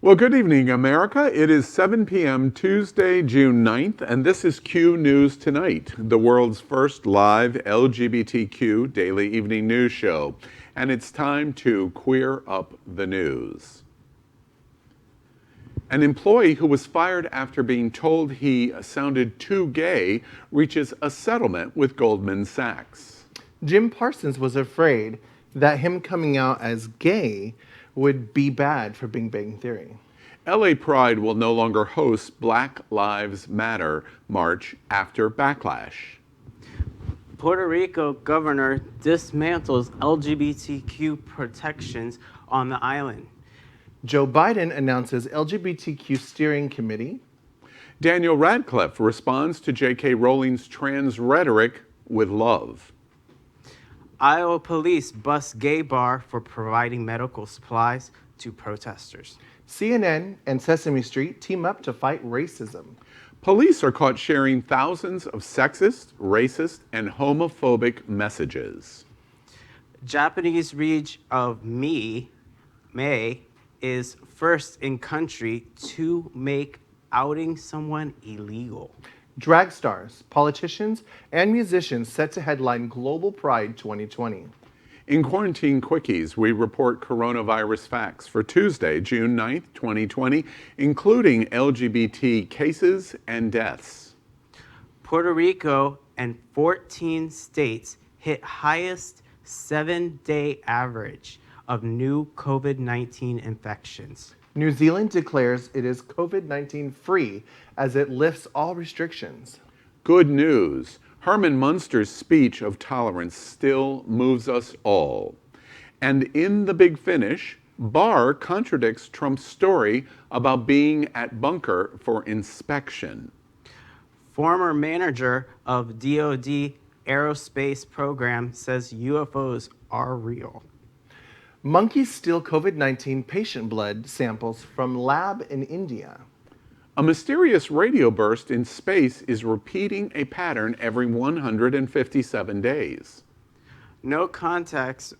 Well, good evening, America. It is 7 p.m. Tuesday, June 9th, and this is Q News Tonight, the world's first live LGBTQ daily evening news show. And it's time to queer up the news. An employee who was fired after being told he sounded too gay reaches a settlement with Goldman Sachs. Jim Parsons was afraid that him coming out as gay would be bad for Big Bang Theory. LA Pride will no longer host Black Lives Matter march after backlash. Puerto Rico governor dismantles LGBTQ protections on the island. Joe Biden announces LGBTQ steering committee. Daniel Radcliffe responds to J.K. Rowling's trans rhetoric with love. Iowa police bust gay bar for providing medical supplies to protesters. CNN and Sesame Street team up to fight racism. Police are caught sharing thousands of sexist, racist, and homophobic messages. Japanese reach of May is first in country to make outing someone illegal. Drag stars, politicians, and musicians set to headline Global Pride 2020. In Quarantine Quickies, we report coronavirus facts for Tuesday, June 9th, 2020, including LGBT cases and deaths. Puerto Rico and 14 states hit highest 7-day average of new COVID-19 infections. New Zealand declares it is COVID-19 free as it lifts all restrictions. Good news. Herman Munster's speech of tolerance still moves us all. And in the big finish, Barr contradicts Trump's story about being at bunker for inspection. Former manager of DoD aerospace program says UFOs are real. Monkeys steal COVID-19 patient blood samples from lab in India. A mysterious radio burst in space is repeating a pattern every 157 days. No context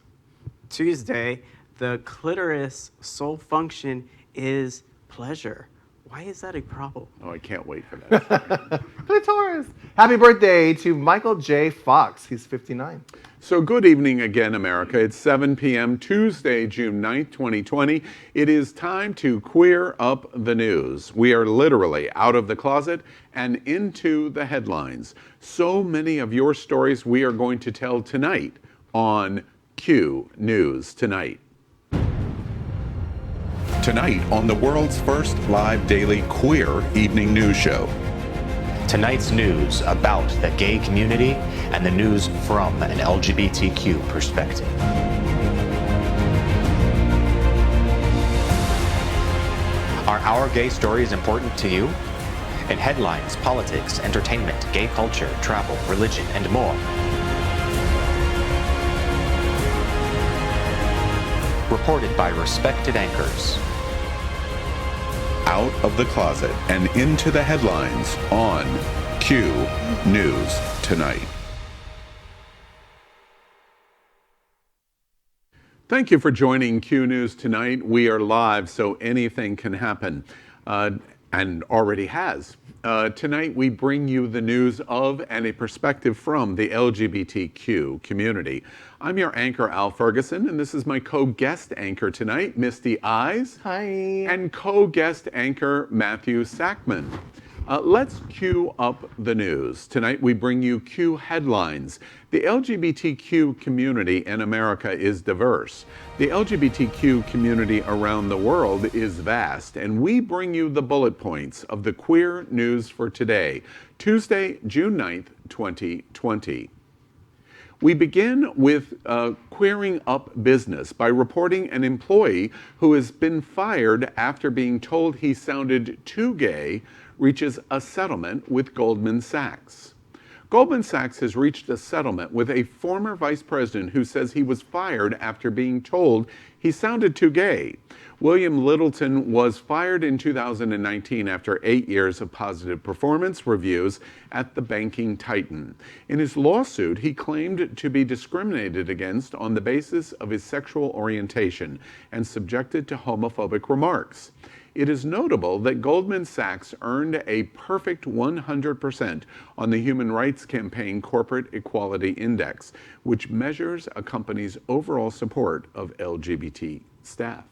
Tuesday, the clitoris sole function is pleasure. Why is that a problem? Oh, I can't wait for that. Clitoris! Happy birthday to Michael J. Fox. He's 59. So good evening again, America. It's 7 p.m. Tuesday, June 9th, 2020. It is time to queer up the news. We are literally out of the closet and into the headlines. So many of your stories we are going to tell tonight on Q News Tonight. Tonight on the world's first live daily queer evening news show. Tonight's news about the gay community and the news from an LGBTQ perspective. Are our gay stories important to you? In headlines, politics, entertainment, gay culture, travel, religion, and more. Reported by respected anchors. Out of the closet and into the headlines on Q News Tonight. Thank you for joining Q News Tonight. We are live, so anything can happen, and already has. Tonight we bring you the news of and a perspective from the LGBTQ community. I'm your anchor, Al Ferguson, and this is my co-guest anchor tonight, Misty Eyes. Hi. And co-guest anchor, Matthew Sackman. Let's cue up the news. Tonight we bring you Q headlines. The LGBTQ community in America is diverse. The LGBTQ community around the world is vast, and we bring you the bullet points of the queer news for today, Tuesday, June 9th, 2020. We begin with queering up business by reporting an employee who has been fired after being told he sounded too gay reaches a settlement with Goldman Sachs. Goldman Sachs has reached a settlement with a former vice president who says he was fired after being told he sounded too gay. William Littleton was fired in 2019 after 8 years of positive performance reviews at the banking titan. In his lawsuit, he claimed to be discriminated against on the basis of his sexual orientation and subjected to homophobic remarks. It is notable that Goldman Sachs earned a perfect 100% on the Human Rights Campaign Corporate Equality Index, which measures a company's overall support of LGBT staff.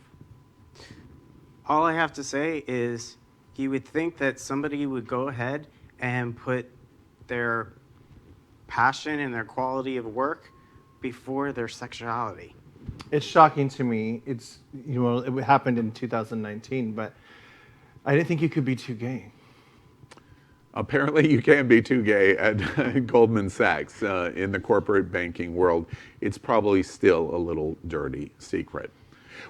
All I have to say is you would think that somebody would go ahead and put their passion and their quality of work before their sexuality. It's shocking to me. It's, it happened in 2019, but I didn't think you could be too gay. Apparently, you can't be too gay at Goldman Sachs. In the corporate banking world, it's probably still a little dirty secret.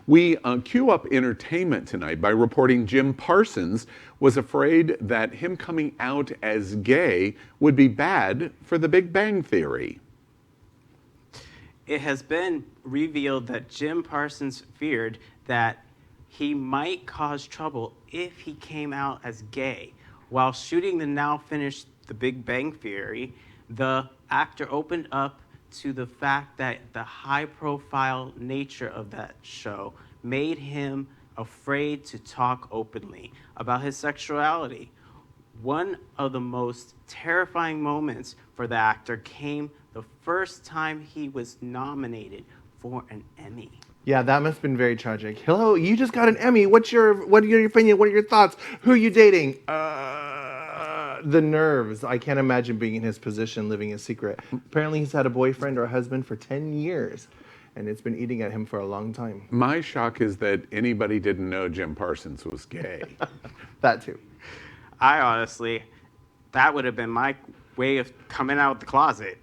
We cue up entertainment tonight by reporting Jim Parsons was afraid that him coming out as gay would be bad for the Big Bang Theory. It has been revealed that Jim Parsons feared that he might cause trouble if he came out as gay. While shooting the now finished The Big Bang Theory, the actor opened up to the fact that the high-profile nature of that show made him afraid to talk openly about his sexuality. One of the most terrifying moments for the actor came the first time he was nominated for an Emmy. Yeah, that must have been very tragic. Hello, you just got an Emmy. What are your opinion? What are your thoughts? Who are you dating? The nerves. I can't imagine being in his position, living a secret. Apparently, he's had a boyfriend or a husband for 10 years, and it's been eating at him for a long time. My shock is that anybody didn't know Jim Parsons was gay. That too. I honestly, that would have been my way of coming out of the closet.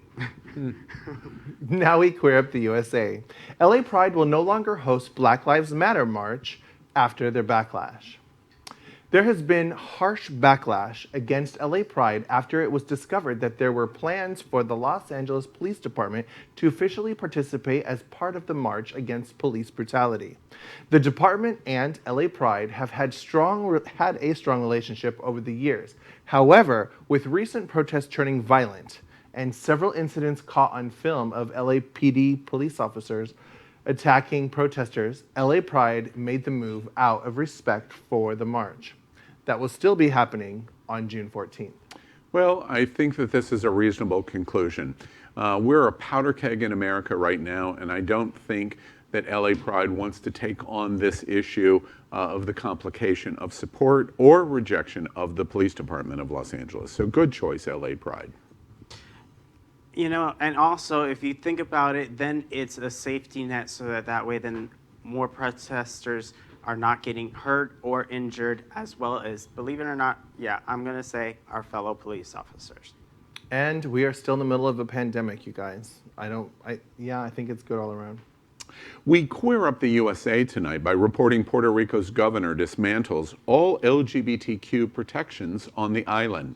Now we queer up the USA. LA Pride will no longer host Black Lives Matter March after their backlash. There has been harsh backlash against LA Pride after it was discovered that there were plans for the Los Angeles Police Department to officially participate as part of the march against police brutality. The department and LA Pride have had a strong relationship over the years. However, with recent protests turning violent and several incidents caught on film of LAPD police officers attacking protesters, LA Pride made the move out of respect for the march. That will still be happening on June 14th. Well, I think that this is a reasonable conclusion. We're a powder keg in America right now, and I don't think that LA Pride wants to take on this issue of the complication of support or rejection of the Police Department of Los Angeles. So good choice, LA Pride. You know, and also if you think about it, then it's a safety net so that way then more protesters are not getting hurt or injured, as well as, believe it or not, I'm going to say our fellow police officers. And we are still in the middle of a pandemic, you guys. I think it's good all around. We queer up the USA tonight by reporting Puerto Rico's governor dismantles all LGBTQ protections on the island.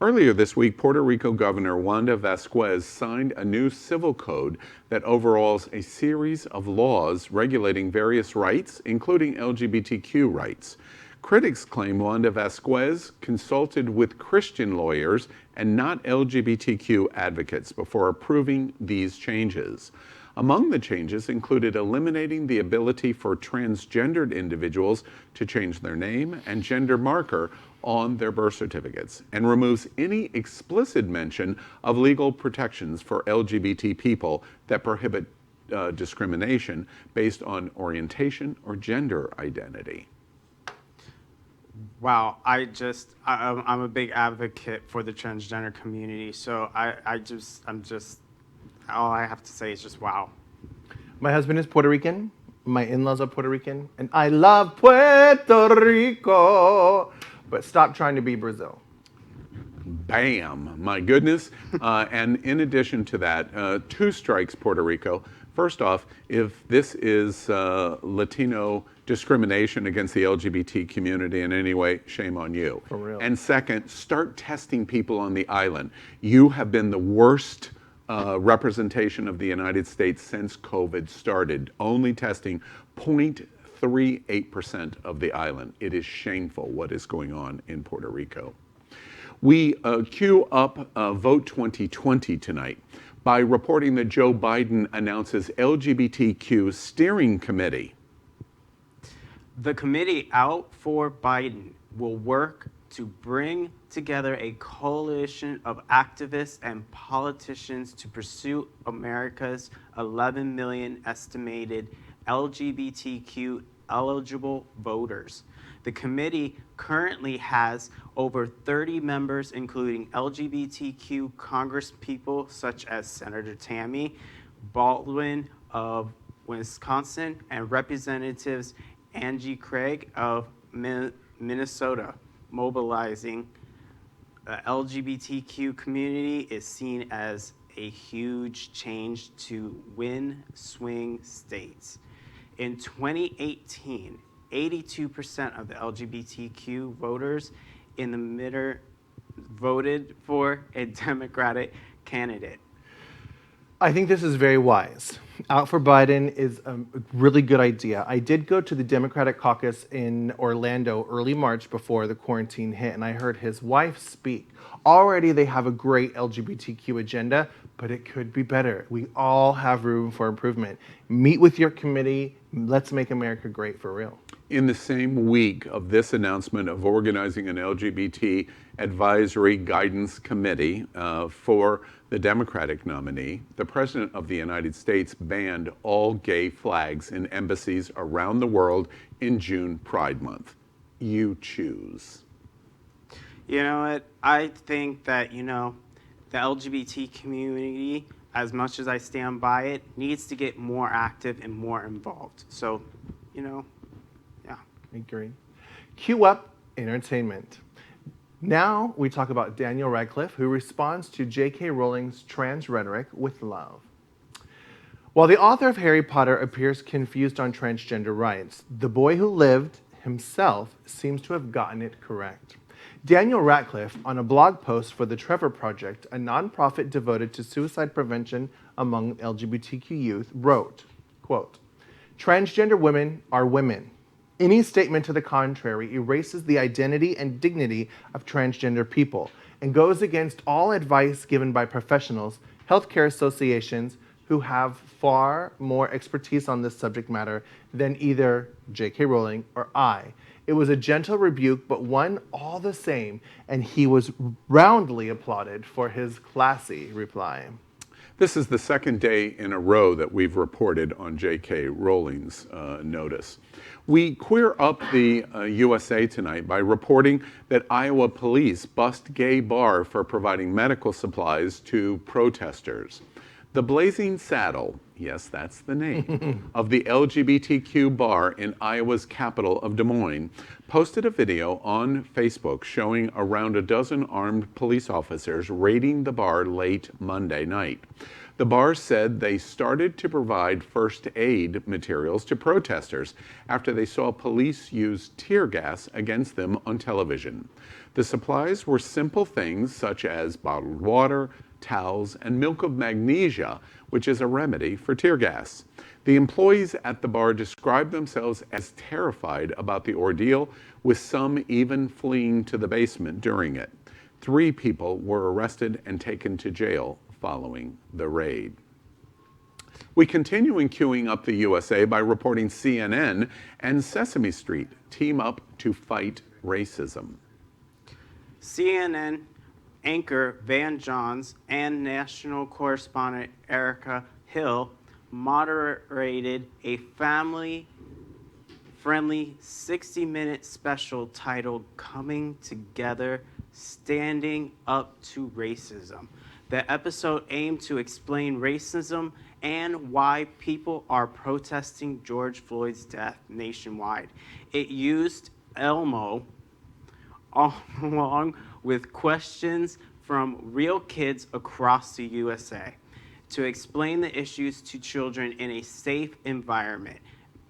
Earlier this week, Puerto Rico Governor Wanda Vasquez signed a new civil code that overhauls a series of laws regulating various rights, including LGBTQ rights. Critics claim Wanda Vasquez consulted with Christian lawyers and not LGBTQ advocates before approving these changes. Among the changes included eliminating the ability for transgendered individuals to change their name and gender marker on their birth certificates, and removes any explicit mention of legal protections for LGBT people that prohibit discrimination based on orientation or gender identity. Wow, I'm a big advocate for the transgender community, so all I have to say is just wow. My husband is Puerto Rican. My in-laws are Puerto Rican. And I love Puerto Rico. But stop trying to be Brazil. Bam, my goodness. And in addition to that, two strikes Puerto Rico. First off, if this is Latino discrimination against the LGBT community in any way, shame on you. For real. And second, start testing people on the island. You have been the worst representation of the United States since COVID started, only testing 0.38% of the island. It is shameful what is going on in Puerto Rico. We cue up Vote 2020 tonight by reporting that Joe Biden announces LGBTQ steering committee. The committee out for Biden will work to bring together a coalition of activists and politicians to pursue America's 11 million estimated LGBTQ eligible voters. The committee currently has over 30 members, including LGBTQ congresspeople such as Senator Tammy Baldwin of Wisconsin and Representatives Angie Craig of Minnesota. Mobilizing the LGBTQ community is seen as a huge change to win swing states. In 2018, 82% of the LGBTQ voters in the midterm voted for a Democratic candidate. I think this is very wise. Out for Biden is a really good idea. I did go to the Democratic caucus in Orlando early March before the quarantine hit, and I heard his wife speak. Already they have a great LGBTQ agenda, but it could be better. We all have room for improvement. Meet with your committee. Let's make America great for real. In the same week of this announcement of organizing an LGBT advisory guidance committee for the Democratic nominee, the President of the United States banned all gay flags in embassies around the world in June Pride Month. You choose. You know what? I think that, the LGBT community, as much as I stand by it, needs to get more active and more involved. So, yeah. I agree. Cue up entertainment. Now we talk about Daniel Radcliffe, who responds to J.K. Rowling's trans rhetoric with love. While the author of Harry Potter appears confused on transgender rights, the boy who lived himself seems to have gotten it correct. Daniel Radcliffe, on a blog post for the Trevor Project, a nonprofit devoted to suicide prevention among LGBTQ youth, wrote, quote, "Transgender women are women. Any statement to the contrary erases the identity and dignity of transgender people and goes against all advice given by professionals, healthcare associations who have far more expertise on this subject matter than either J.K. Rowling or I. It was a gentle rebuke, but one all the same, and he was roundly applauded for his classy reply." This is the second day in a row that we've reported on J.K. Rowling's notice. We queer up the USA tonight by reporting that Iowa police bust gay bar for providing medical supplies to protesters. The Blazing Saddle, yes, that's the name, of the LGBTQ bar in Iowa's capital of Des Moines, posted a video on Facebook showing around a dozen armed police officers raiding the bar late Monday night. The bar said they started to provide first aid materials to protesters after they saw police use tear gas against them on television. The supplies were simple things such as bottled water, towels, and milk of magnesia, which is a remedy for tear gas. The employees at the bar described themselves as terrified about the ordeal, with some even fleeing to the basement during it. 3 people were arrested and taken to jail following the raid. We continue in queuing up the USA by reporting CNN and Sesame Street team up to fight racism. CNN anchor Van Johns and national correspondent Erica Hill moderated a family-friendly 60-minute special titled "Coming Together, Standing Up to Racism." The episode aimed to explain racism and why people are protesting George Floyd's death nationwide. It used Elmo along with questions from real kids across the USA to explain the issues to children in a safe environment.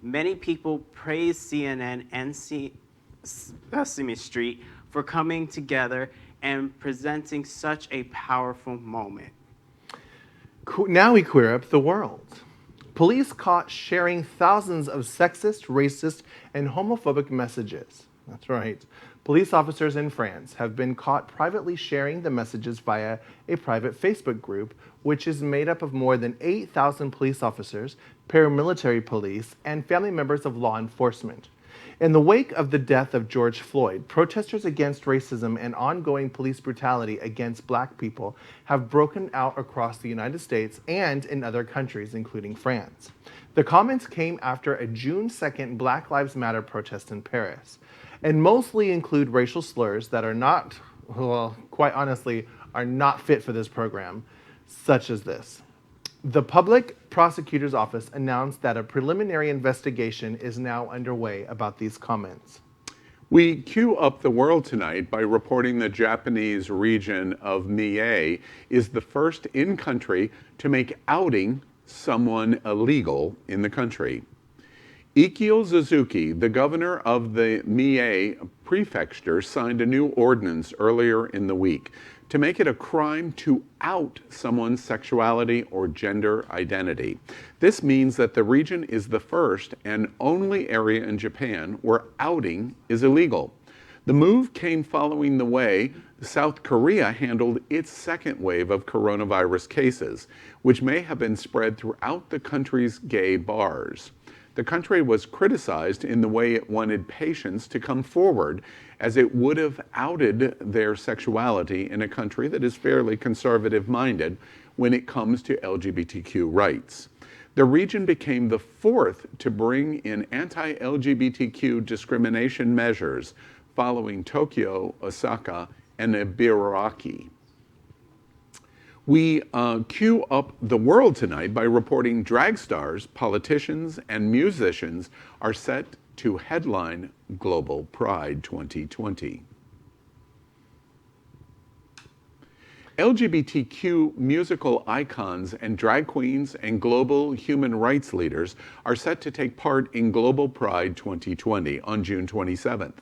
Many people praised CNN and Sesame Street for coming together and presenting such a powerful moment. Now we queer up the world. Police caught sharing thousands of sexist, racist, and homophobic messages. That's right. Police officers in France have been caught privately sharing the messages via a private Facebook group, which is made up of more than 8,000 police officers, paramilitary police, and family members of law enforcement. In the wake of the death of George Floyd, protesters against racism and ongoing police brutality against black people have broken out across the United States and in other countries, including France. The comments came after a June 2nd Black Lives Matter protest in Paris, and mostly include racial slurs that are not, well, quite honestly, are not fit for this program, such as this. The Public Prosecutor's Office announced that a preliminary investigation is now underway about these comments. We cue up the world tonight by reporting the Japanese region of Mie is the first in country to make outing someone illegal in the country. Ikio Suzuki, the governor of the Mie prefecture, signed a new ordinance earlier in the week to make it a crime to out someone's sexuality or gender identity. This means that the region is the first and only area in Japan where outing is illegal. The move came following the way South Korea handled its second wave of coronavirus cases, which may have been spread throughout the country's gay bars. The country was criticized in the way it wanted patients to come forward, as it would have outed their sexuality in a country that is fairly conservative-minded when it comes to LGBTQ rights. The region became the fourth to bring in anti-LGBTQ discrimination measures, following Tokyo, Osaka, and Ibaraki. We cue up the world tonight by reporting drag stars, politicians, and musicians are set to headline Global Pride 2020. LGBTQ musical icons and drag queens and global human rights leaders are set to take part in Global Pride 2020 on June 27th.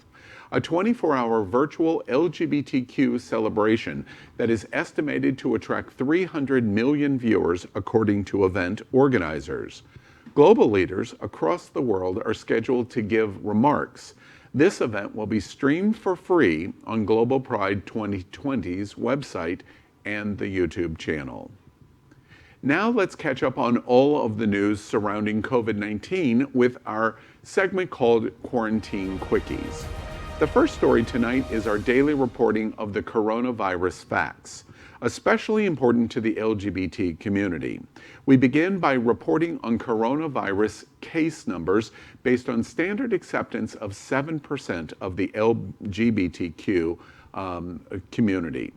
A 24-hour virtual LGBTQ celebration that is estimated to attract 300 million viewers, according to event organizers. Global leaders across the world are scheduled to give remarks. This event will be streamed for free on Global Pride 2020's website and the YouTube channel. Now let's catch up on all of the news surrounding COVID-19 with our segment called Quarantine Quickies. The first story tonight is our daily reporting of the coronavirus facts, especially important to the LGBT community. We begin by reporting on coronavirus case numbers based on standard acceptance of 7% of the LGBTQ community.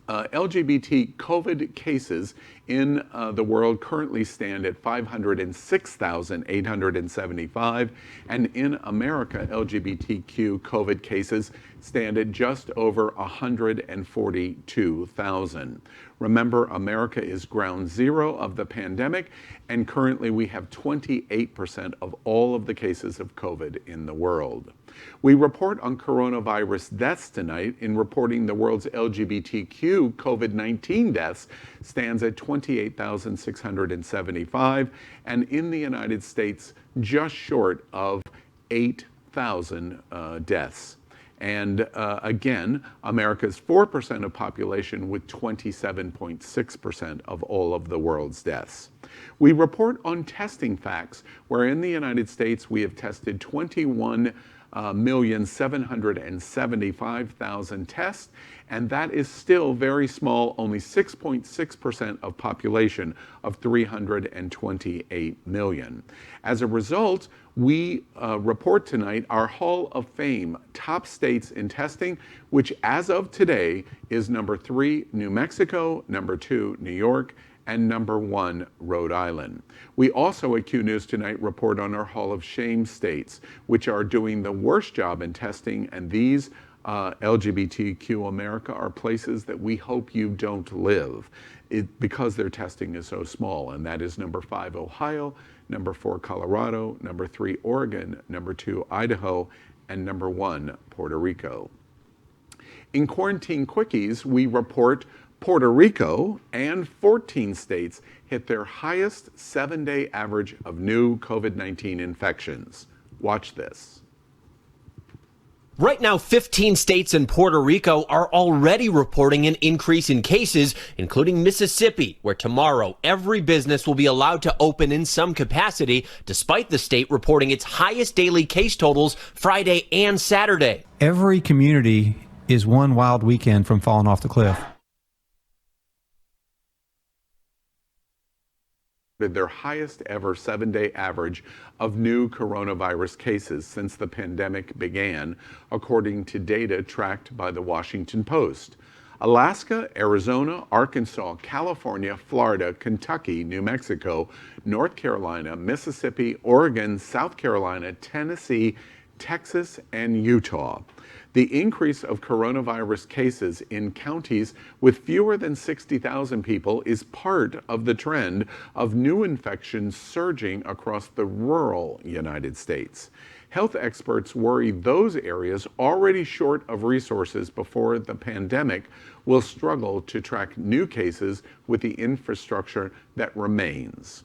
LGBT COVID cases in the world currently stand at 506,875, and in America, LGBTQ COVID cases stand at just over 142,000. Remember, America is ground zero of the pandemic, and currently we have 28% of all of the cases of COVID in the world. We report on coronavirus deaths tonight in reporting the world's LGBTQ COVID-19 deaths stands at 28,675, and in the United States, just short of 8,000 deaths. And again, America's 4% of population with 27.6% of all of the world's deaths. We report on testing facts, where in the United States we have tested 21,775,000 tests, and that is still very small, only 6.6% of population of 328 million. As a result, we report tonight our Hall of Fame top states in testing, which as of today is number 3, New Mexico, number 2, New York, and number 1, Rhode Island. We also at Q News Tonight report on our Hall of Shame states, which are doing the worst job in testing, and these LGBTQ America are places that we hope you don't live because their testing is so small, and that is number 5, Ohio, number 4, Colorado, number 3, Oregon, number 2, Idaho, and number 1, Puerto Rico. In Quarantine Quickies, we report Puerto Rico and 14 states hit their highest 7-day average of new COVID-19 infections. Watch this. Right now, 15 states and Puerto Rico are already reporting an increase in cases, including Mississippi, where tomorrow every business will be allowed to open in some capacity, despite the state reporting its highest daily case totals Friday and Saturday. Every community is one wild weekend from falling off the cliff. Their highest ever 7-day average of new coronavirus cases since the pandemic began, according to data tracked by the Washington Post. Alaska, Arizona, Arkansas, California, Florida, Kentucky, New Mexico, North Carolina, Mississippi, Oregon, South Carolina, Tennessee, Texas, and Utah. The increase of coronavirus cases in counties with fewer than 60,000 people is part of the trend of new infections surging across the rural United States. Health experts worry those areas already short of resources before the pandemic will struggle to track new cases with the infrastructure that remains.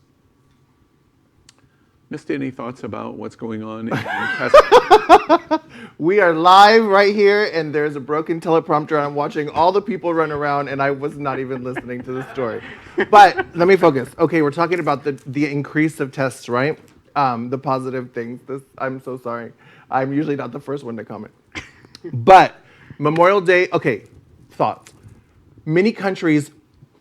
Misty, any thoughts about what's going on in testing? We are live right here, and there's a broken teleprompter. I'm watching all the people run around, and I was not even listening to the story. But let me focus. Okay, we're talking about the increase of tests, right? The positive things. I'm so sorry. I'm usually not the first one to comment. But Memorial Day, okay, thoughts. Many countries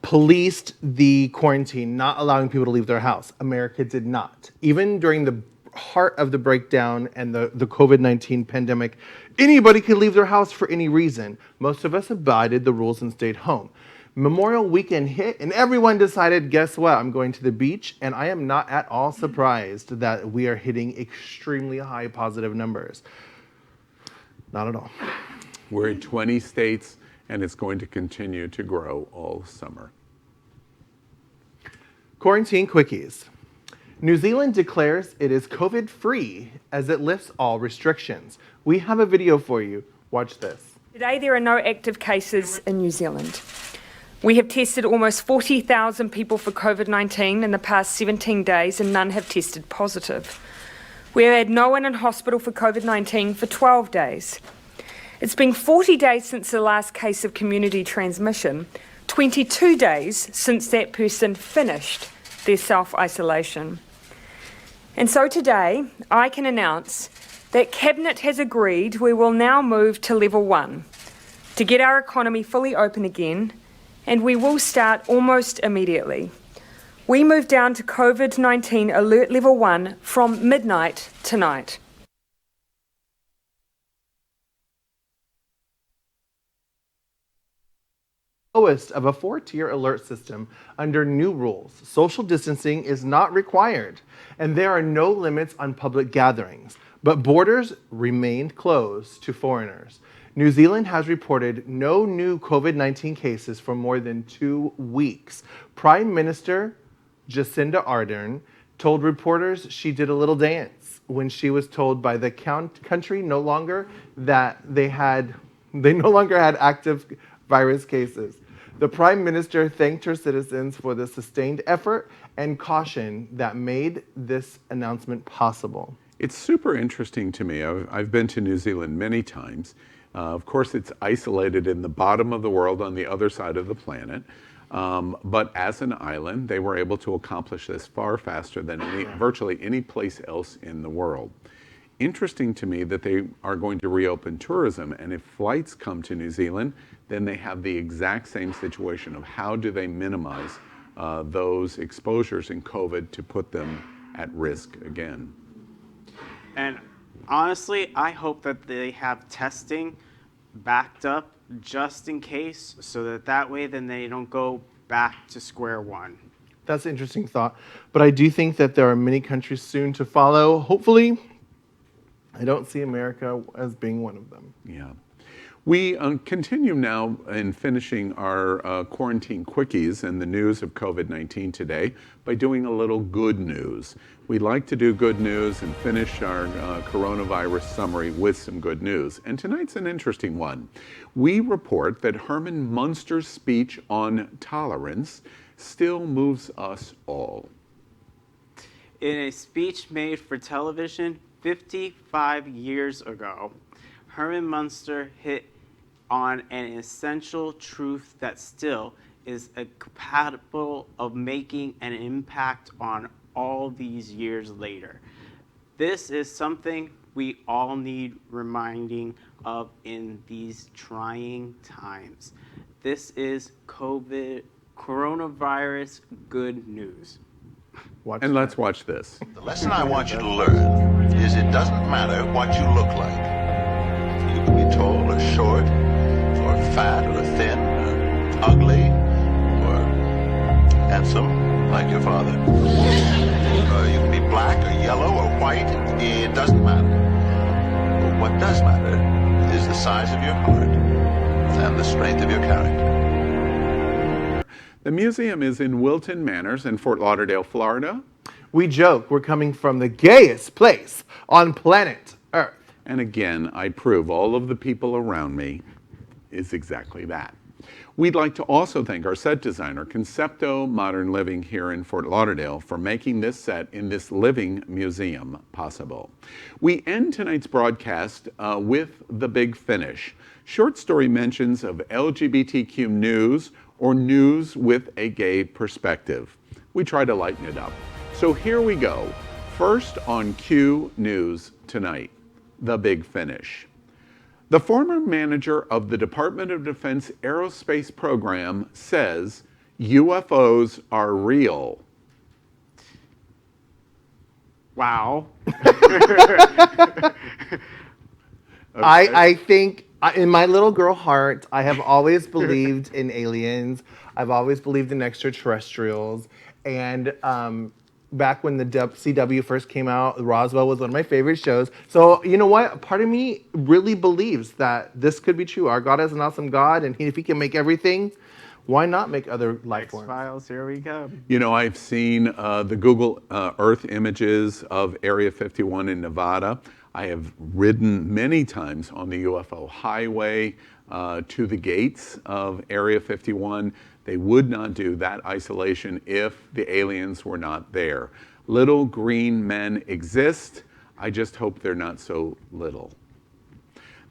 policed the quarantine, not allowing people to leave their house. America did not. Even during the heart of the breakdown and the COVID-19 pandemic, anybody could leave their house for any reason. Most of us abided the rules and stayed home. Memorial weekend hit and everyone decided, guess what? I'm going to the beach, and I am not at all surprised that we are hitting extremely high positive numbers. Not at all. We're in 20 states, and it's going to continue to grow all summer. Quarantine quickies. New Zealand declares it is COVID-free as it lifts all restrictions. We have a video for you. Watch this. Today there are no active cases in New Zealand. We have tested almost 40,000 people for COVID-19 in the past 17 days and none have tested positive. We have had no one in hospital for COVID-19 for 12 days. It's been 40 days since the last case of community transmission, 22 days since that person finished their self-isolation. And so today, I can announce that Cabinet has agreed we will now move to level 1 to get our economy fully open again, and we will start almost immediately. We move down to COVID-19 alert level 1 from midnight tonight. Lowest of a 4-tier alert system under new rules. Social distancing is not required, and there are no limits on public gatherings, but borders remained closed to foreigners. New Zealand has reported no new COVID-19 cases for more than 2 weeks. Prime Minister Jacinda Ardern told reporters she did a little dance when she was told by the country no longer that they no longer had active virus cases. The Prime Minister thanked her citizens for the sustained effort and caution that made this announcement possible. It's super interesting to me. I've been to New Zealand many times. Of course, it's isolated in the bottom of the world on the other side of the planet. But as an island, they were able to accomplish this far faster than virtually any place else in the world. Interesting to me that they are going to reopen tourism, and if flights come to New Zealand, then they have the exact same situation of how do they minimize those exposures in COVID to put them at risk again. And honestly, I hope that they have testing backed up just in case, so that way then they don't go back to square one. That's an interesting thought. But I do think that there are many countries soon to follow. Hopefully, I don't see America as being one of them. Yeah. We continue now in finishing our quarantine quickies and the news of COVID-19 today by doing a little good news. We like to do good news and finish our coronavirus summary with some good news. And tonight's an interesting one. We report that Herman Munster's speech on tolerance still moves us all. In a speech made for television 55 years ago, Herman Munster hit on an essential truth that still is capable of making an impact on all these years later. This is something we all need reminding of in these trying times. This is coronavirus good news. And let's watch this. The lesson I want you to learn is it doesn't matter what you look like. You can be tall or short, or fat or thin, or ugly, or handsome, like your father. You can be black or yellow or white. It doesn't matter. But what does matter is the size of your heart and the strength of your character. The museum is in Wilton Manors in Fort Lauderdale, Florida. We joke we're coming from the gayest place on planet Earth. And again, I prove all of the people around me is exactly that. We'd like to also thank our set designer, Concepto Modern Living here in Fort Lauderdale, for making this set in this living museum possible. We end tonight's broadcast with The Big Finish, short story mentions of LGBTQ news or news with a gay perspective. We try to lighten it up. So here we go. First on Q News tonight, The Big Finish. The former manager of the Department of Defense Aerospace Program says UFOs are real. Wow. I think in my little girl heart, I have always believed in aliens. I've always believed in extraterrestrials. And back when the CW first came out, Roswell was one of my favorite shows. So you know what? Part of me really believes that this could be true. Our God is an awesome God, and if He can make everything, why not make other life forms? X-Files, here we go. You know, I've seen the Google Earth images of Area 51 in Nevada. I have ridden many times on the UFO highway to the gates of Area 51. They would not do that isolation if the aliens were not there. Little green men exist. I just hope they're not so little.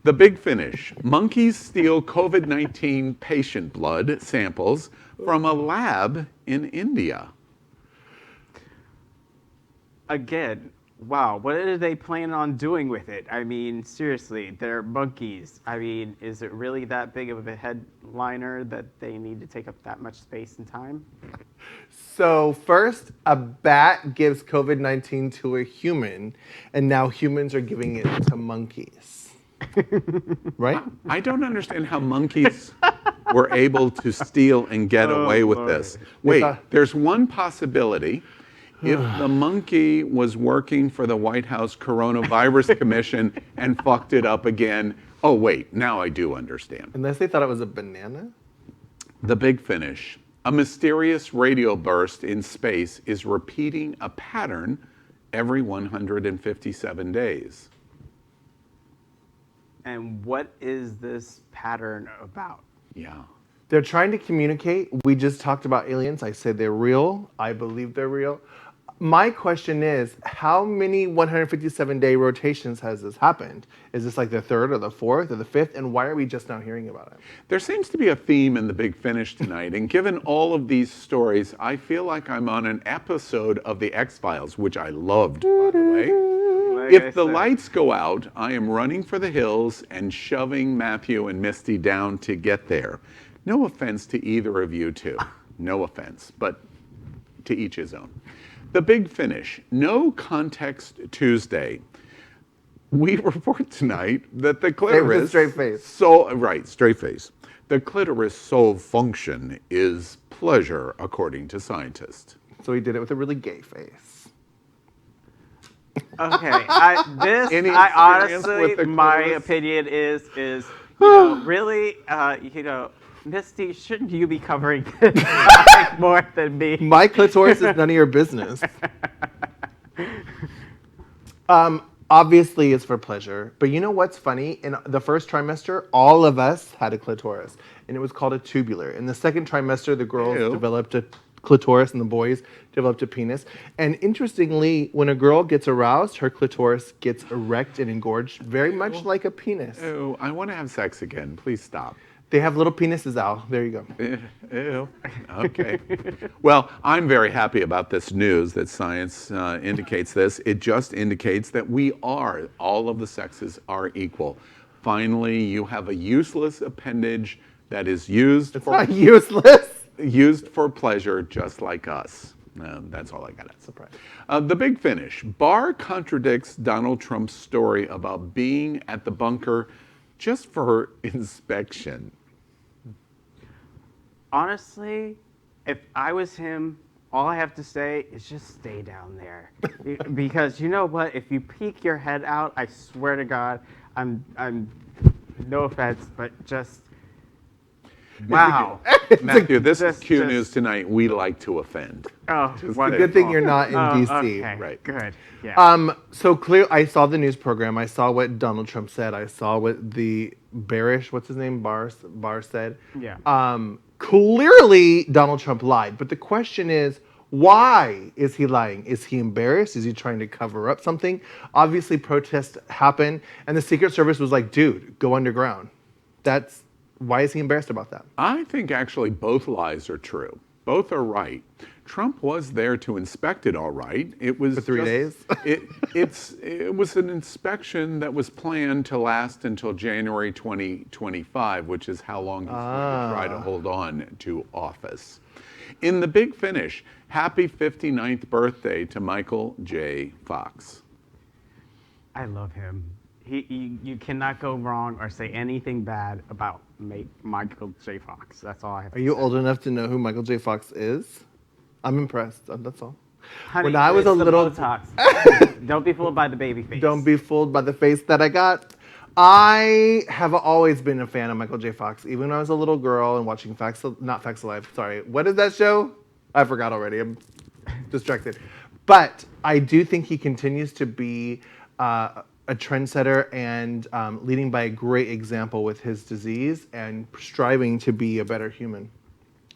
The Big Finish. Monkeys steal COVID-19 patient blood samples from a lab in India. Again, wow, what are they planning on doing with it? I mean, seriously, they're monkeys. I mean, is it really that big of a headliner that they need to take up that much space and time? So first, a bat gives COVID-19 to a human, and now humans are giving it to monkeys. Right? I don't understand how monkeys were able to steal and get away with Lord. this. Wait, there's one possibility. If the monkey was working for the White House Coronavirus Commission and fucked it up again. Oh, wait, now I do understand. Unless they thought it was a banana? The Big Finish. A mysterious radio burst in space is repeating a pattern every 157 days. And what is this pattern about? Yeah. They're trying to communicate. We just talked about aliens. I said they're real. I believe they're real. My question is, how many 157-day rotations has this happened? Is this like the third or the fourth or the fifth? And why are we just now hearing about it? There seems to be a theme in The Big Finish tonight, and given all of these stories, I feel like I'm on an episode of The X-Files, which I loved, by the way. If the lights go out, I am running for the hills and shoving Matthew and Misty down to get there. No offense to either of you two. No offense, but to each his own. The Big Finish. No Context Tuesday. We report tonight that the clitoris... straight face. Straight face. The clitoris sole function is pleasure, according to scientists. So he did it with a really gay face. Okay, Any I experience honestly, with the my clitoris? opinion is, really, Misty, shouldn't you be covering this topic more than me? My clitoris is none of your business. Obviously, it's for pleasure. But you know what's funny? In the first trimester, all of us had a clitoris, and it was called a tubular. In the second trimester, the girls Ew. developed a clitoris and the boys developed a penis. And interestingly, when a girl gets aroused, her clitoris gets erect and engorged, very much like a penis. Ew, I want to have sex again. Please stop. They have little penises, Al. There you go. Ew. Okay. Well, I'm very happy about this news that science indicates this. It just indicates that all of the sexes are equal. Finally, you have a useless appendage that is used It's not useless. used for pleasure, just like us. That's all I got. Surprise. The big finish. Barr contradicts Donald Trump's story about being at the bunker just for inspection. Honestly, if I was him, all I have to say is just stay down there. Because you know what? If you peek your head out, I swear to God, I'm no offense, but just wow. Matthew, this is Just- Q just- News Tonight. We like to offend. Oh, It's a good thing you're not in D.C. Okay, Right. good. Yeah. So clear. I saw the news program. I saw what Donald Trump said. I saw what the bearish, what's his name, Barr said. Yeah. Clearly, Donald Trump lied. But the question is, why is he lying? Is he embarrassed? Is he trying to cover up something? Obviously, protests happen, and the Secret Service was like, "Dude, go underground." Why is he embarrassed about that? I think actually both lies are true. Both are right. Trump was there to inspect it, all right. It was For 3 days? It was an inspection that was planned to last until January 2025, which is how long he's going to try to hold on to office. In the big finish, happy 59th birthday to Michael J. Fox. I love him. You cannot go wrong or say anything bad about Michael J. Fox. That's all I have to Are you say. old enough to know who Michael J. Fox is? I'm impressed. That's all. Honey, when I was it's a the little- Botox. Don't be fooled by the baby face. Don't be fooled by the face that I got. I have always been a fan of Michael J. Fox, even when I was a little girl and watching not Facts Alive, sorry. What is that show? I forgot already. I'm distracted. But I do think he continues to be a trendsetter and leading by a great example with his disease and striving to be a better human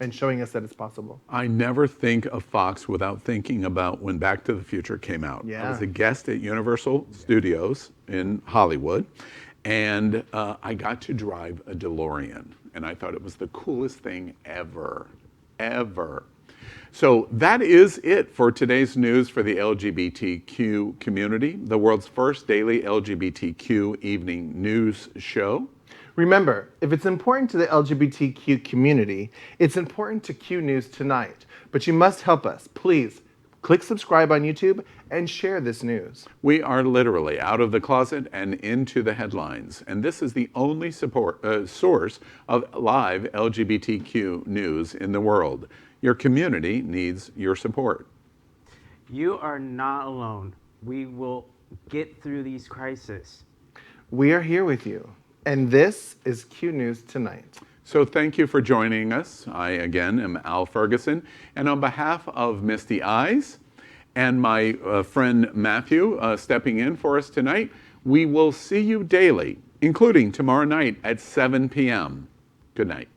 and showing us that it's possible. I never think of Fox without thinking about when Back to the Future came out. Yeah. I was a guest at Universal Studios in Hollywood, and I got to drive a DeLorean, and I thought it was the coolest thing ever, ever. So that is it for today's news for the LGBTQ community, the world's first daily LGBTQ evening news show. Remember, if it's important to the LGBTQ community, it's important to Q News Tonight. But you must help us. Please click subscribe on YouTube and share this news. We are literally out of the closet and into the headlines, and this is the only source of live LGBTQ news in the world. Your community needs your support. You are not alone. We will get through these crises. We are here with you. And this is Q News Tonight. So thank you for joining us. I, again, am Al Ferguson. And on behalf of Misty Eyes and my friend Matthew stepping in for us tonight, we will see you daily, including tomorrow night at 7 p.m. Good night.